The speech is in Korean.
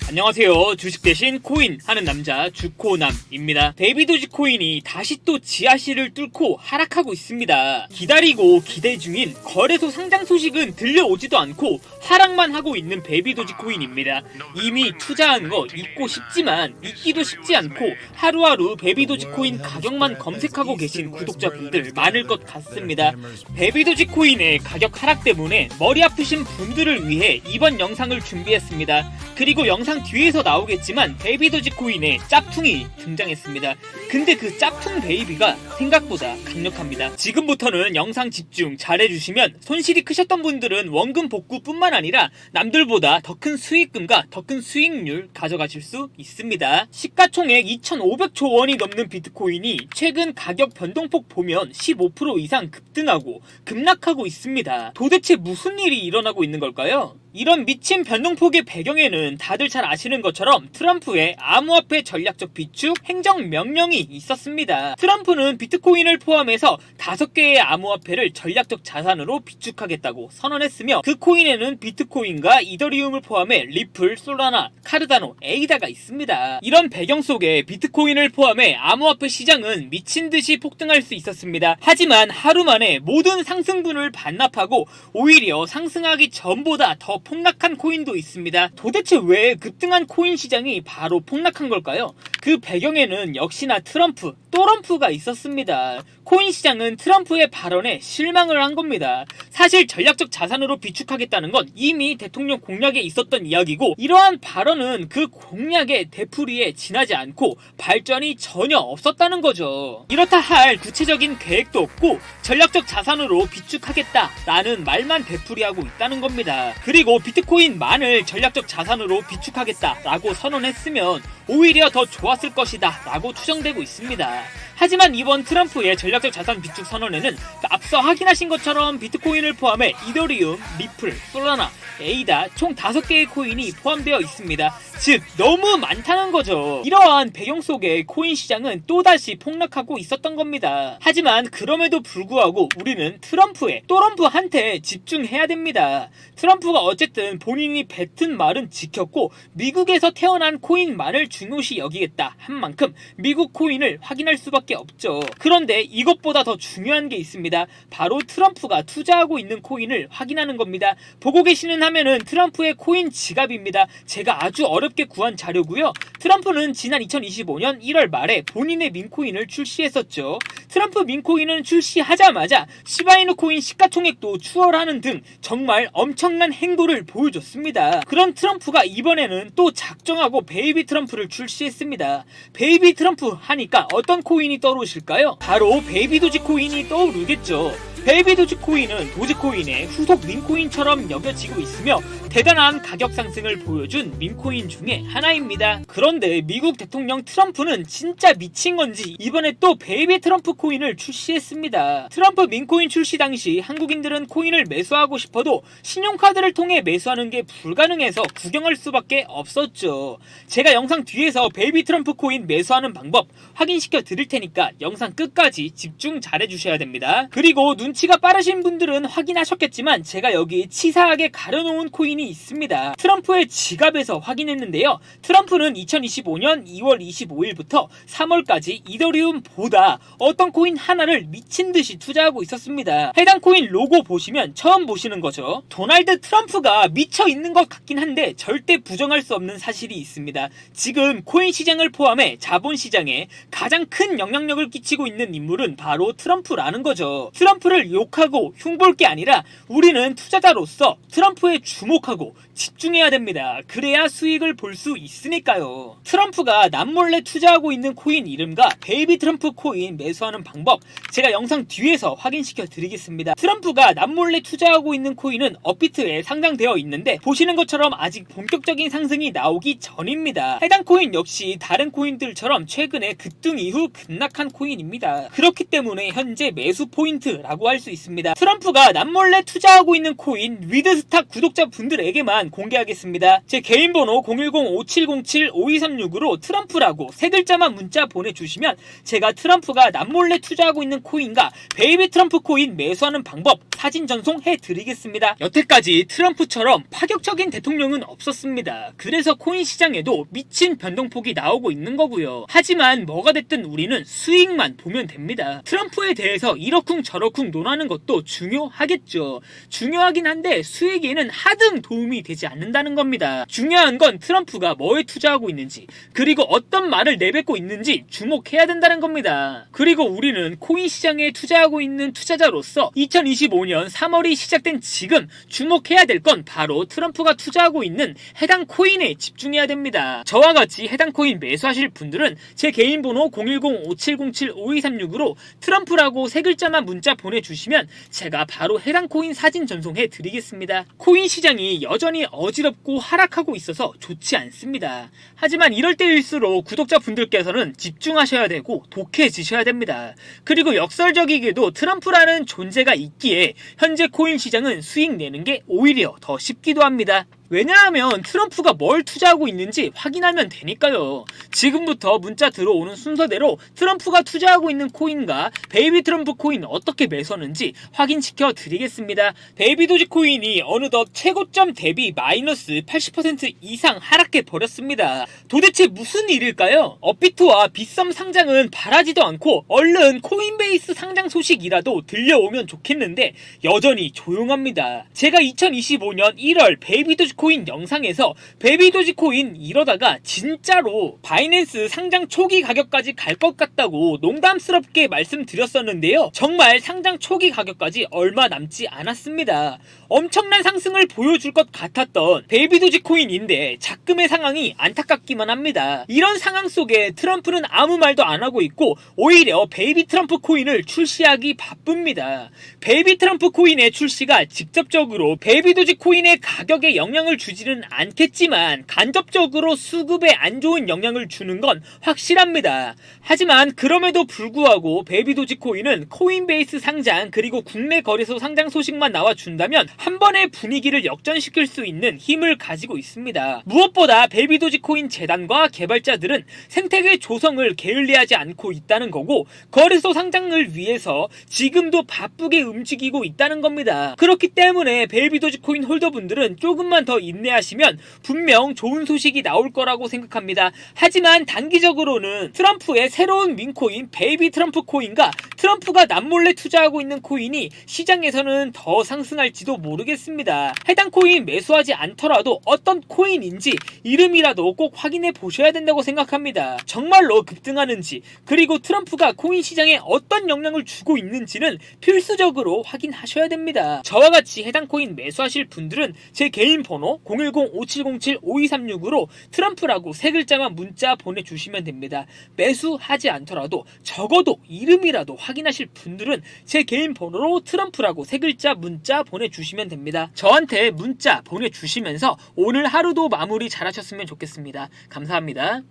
안녕하세요. 주식 대신 코인 하는 남자 주코남입니다. 베이비 도지코인이 다시 또 지하실을 뚫고 하락하고 있습니다. 기다리고 기대 중인 거래소 상장 소식은 들려오지도 않고 하락만 하고 있는 베이비 도지코인입니다. 이미 투자한 거 잊고 싶지만 잊기도 쉽지 않고 하루하루 베이비 도지코인 가격만 검색하고 계신 구독자분들 많을 것 같습니다. 베이비 도지코인의 가격 하락 때문에 머리 아프신 분들을 위해 이번 영상을 준비했습니다. 그리고 영상 뒤에서 나오겠지만 베이비 도지코인에 짭퉁이 등장했습니다. 근데 그 짭퉁 베이비가 생각보다 강력합니다. 지금부터는 영상 집중 잘해주시면 손실이 크셨던 분들은 원금 복구뿐만 아니라 남들보다 더 큰 수익금과 더 큰 수익률 가져가실 수 있습니다. 시가총액 2,500조 원이 넘는 비트코인이 최근 가격 변동폭 보면 15% 이상 급등하고 급락하고 있습니다. 도대체 무슨 일이 일어나고 있는 걸까요? 이런 미친 변동폭의 배경에는 다들 잘 아시는 것처럼 트럼프의 암호화폐 전략적 비축 행정명령이 있었습니다. 트럼프는 비트코인을 포함해서 5개의 암호화폐를 전략적 자산으로 비축하겠다고 선언했으며 그 코인에는 비트코인과 이더리움을 포함해 리플, 솔라나, 카르다노, 에이다가 있습니다. 이런 배경 속에 비트코인을 포함해 암호화폐 시장은 미친듯이 폭등할 수 있었습니다. 하지만 하루 만에 모든 상승분을 반납하고 오히려 상승하기 전보다 더 폭락한 코인도 있습니다. 도대체 왜 급등한 코인 시장이 바로 폭락한 걸까요? 그 배경에는 역시나 또럼프가 있었습니다. 코인 시장은 트럼프의 발언에 실망을 한 겁니다. 사실 전략적 자산으로 비축하겠다는 건 이미 대통령 공약에 있었던 이야기고 이러한 발언은 그 공약의 되풀이에 지나지 않고 발전이 전혀 없었다는 거죠. 이렇다 할 구체적인 계획도 없고 전략적 자산으로 비축하겠다라는 말만 되풀이하고 있다는 겁니다. 그리고 비트코인만을 전략적 자산으로 비축하겠다라고 선언했으면 오히려 더 좋았을 것이다 라고 추정되고 있습니다. 하지만 이번 트럼프의 전략적 자산 비축 선언에는 앞서 확인하신 것처럼 비트코인을 포함해 이더리움, 리플, 솔라나, 에이다 총 5개의 코인이 포함되어 있습니다. 즉 너무 많다는 거죠. 이러한 배경 속에 코인 시장은 또다시 폭락하고 있었던 겁니다. 하지만 그럼에도 불구하고 우리는 또럼프한테 집중해야 됩니다. 트럼프가 어쨌든 본인이 뱉은 말은 지켰고 미국에서 태어난 코인만을 중요시 여기겠다 한 만큼 미국 코인을 확인할 수밖에 없죠. 그런데 이것보다 더 중요한 게 있습니다. 바로 트럼프가 투자하고 있는 코인을 확인하는 겁니다. 보고 계시는 화면은 트럼프의 코인 지갑입니다. 제가 아주 어렵게 구한 자료고요. 트럼프는 지난 2025년 1월 말에 본인의 민코인을 출시했었죠. 트럼프 민코인은 출시하자마자 시바이누 코인 시가총액도 추월하는 등 정말 엄청난 행보를 보여줬습니다. 그런 트럼프가 이번에는 또 작정하고 베이비 트럼프를 출시했습니다. 베이비 트럼프 하니까 어떤 코인이 떠오르실까요? 바로 베이비 도지코인이 떠오르겠죠. 베이비 도지코인은 도지코인의 후속 민코인처럼 여겨지고 있으며 대단한 가격 상승을 보여준 민코인 중에 하나입니다. 그런데 미국 대통령 트럼프는 진짜 미친 건지 이번에 또 베이비 트럼프 코인을 출시했습니다. 트럼프 민코인 출시 당시 한국인들은 코인을 매수하고 싶어도 신용카드를 통해 매수하는 게 불가능해서 구경할 수밖에 없었죠. 제가 영상 뒤에서 베이비 트럼프 코인 매수하는 방법 확인시켜 드릴 테니까 영상 끝까지 집중 잘해 주셔야 됩니다. 그리고 눈치가 빠르신 분들은 확인하셨겠지만 제가 여기 치사하게 가려놓은 코인이 있습니다. 트럼프의 지갑에서 확인했는데요. 트럼프는 2025년 2월 25일부터 3월까지 이더리움보다 어떤 코인 하나를 미친듯이 투자하고 있었습니다. 해당 코인 로고 보시면 처음 보시는 거죠. 도널드 트럼프가 미쳐 있는 것 같긴 한데 절대 부정할 수 없는 사실이 있습니다. 지금 코인 시장을 포함해 자본 시장에 가장 큰 영향력을 끼치고 있는 인물은 바로 트럼프라는 거죠. 트럼프를 욕하고 흉볼 게 아니라 우리는 투자자로서 트럼프에 주목하고 집중해야 됩니다. 그래야 수익을 볼 수 있으니까요. 트럼프가 남몰래 투자하고 있는 코인 이름과 베이비 트럼프 코인 매수하는 방법 제가 영상 뒤에서 확인시켜 드리겠습니다. 트럼프가 남몰래 투자하고 있는 코인은 업비트에 상장되어 있는데 보시는 것처럼 아직 본격적인 상승이 나오기 전입니다. 해당 코인 역시 다른 코인들처럼 최근에 급등 이후 급락한 코인입니다. 그렇기 때문에 현재 매수 포인트라고 할 수 있습니다. 트럼프가 남몰래 투자하고 있는 코인 위드스탁 구독자분들에게만 일단 공개하겠습니다. 제 개인 번호 010-5707-5236으로 트럼프라고 세 글자만 문자 보내주시면 제가 트럼프가 남몰래 투자하고 있는 코인과 베이비 트럼프 코인 매수하는 방법 사진 전송해드리겠습니다. 여태까지 트럼프처럼 파격적인 대통령은 없었습니다. 그래서 코인 시장에도 미친 변동폭이 나오고 있는 거고요. 하지만 뭐가 됐든 우리는 수익만 보면 됩니다. 트럼프에 대해서 이러쿵 저러쿵 논하는 것도 중요하겠죠. 중요하긴 한데 수익에는 하등 도움이 되지 않는다는 겁니다. 중요한 건 트럼프가 뭐에 투자하고 있는지 그리고 어떤 말을 내뱉고 있는지 주목해야 된다는 겁니다. 그리고 우리는 코인 시장에 투자하고 있는 투자자로서 2025년 3월이 시작된 지금 주목해야 될 건 바로 트럼프가 투자하고 있는 해당 코인에 집중해야 됩니다. 저와 같이 해당 코인 매수하실 분들은 제 개인 번호 010-5707-5236으로 트럼프라고 세 글자만 문자 보내주시면 제가 바로 해당 코인 사진 전송해 드리겠습니다. 코인 시장이 여전히 어지럽고 하락하고 있어서 좋지 않습니다. 하지만 이럴 때일수록 구독자분들께서는 집중하셔야 되고 독해지셔야 됩니다. 그리고 역설적이게도 트럼프라는 존재가 있기에 현재 코인 시장은 수익 내는 게 오히려 더 쉽기도 합니다. 왜냐하면 트럼프가 뭘 투자하고 있는지 확인하면 되니까요. 지금부터 문자 들어오는 순서대로 트럼프가 투자하고 있는 코인과 베이비 트럼프 코인 어떻게 매수하는지 확인시켜 드리겠습니다. 베이비 도지 코인이 어느덧 최고점 대비 마이너스 80% 이상 하락해 버렸습니다. 도대체 무슨 일일까요? 업비트와 빗썸 상장은 바라지도 않고 얼른 코인베이스 상장 소식이라도 들려오면 좋겠는데 여전히 조용합니다. 제가 2025년 1월 베이비 도지 코인 영상에서 베이비 도지 코인 이러다가 진짜로 바이낸스 상장 초기 가격까지 갈 것 같다고 농담스럽게 말씀드렸었는데요. 정말 상장 초기 가격까지 얼마 남지 않았습니다. 엄청난 상승을 보여줄 것 같았던 베이비 도지 코인인데 작금의 상황이 안타깝기만 합니다. 이런 상황 속에 트럼프는 아무 말도 안 하고 있고 오히려 베이비 트럼프 코인을 출시하기 바쁩니다. 베이비 트럼프 코인의 출시가 직접적으로 베이비 도지 코인의 가격에 영향을 주지는 않겠지만 간접적으로 수급에 안 좋은 영향을 주는 건 확실합니다. 하지만 그럼에도 불구하고 베이비 도지 코인은 코인베이스 상장 그리고 국내 거래소 상장 소식만 나와준다면 한 번의 분위기를 역전시킬 수 있는 힘을 가지고 있습니다. 무엇보다 베이비 도지 코인 재단과 개발자들은 생태계 조성을 게을리하지 않고 있다는 거고 거래소 상장을 위해서 지금도 바쁘게 움직이고 있다는 겁니다. 그렇기 때문에 베이비 도지 코인 홀더분들은 조금만 더 인내하시면 분명 좋은 소식이 나올 거라고 생각합니다. 하지만 단기적으로는 트럼프의 새로운 민코인 베이비 트럼프 코인과 트럼프가 남몰래 투자하고 있는 코인이 시장에서는 더 상승할지도 모르겠습니다. 해당 코인 매수하지 않더라도 어떤 코인인지 이름이라도 꼭 확인해 보셔야 된다고 생각합니다. 정말로 급등하는지 그리고 트럼프가 코인 시장에 어떤 영향을 주고 있는지는 필수적으로 확인하셔야 됩니다. 저와 같이 해당 코인 매수하실 분들은 제 개인 번호 010-5707-5236으로 트럼프라고 세 글자만 문자 보내주시면 됩니다. 매수하지 않더라도 적어도 이름이라도 확인하실 분들은 제 개인 번호로 트럼프라고 세 글자 문자 보내주시면 됩니다. 저한테 문자 보내주시면서 오늘 하루도 마무리 잘하셨으면 좋겠습니다. 감사합니다.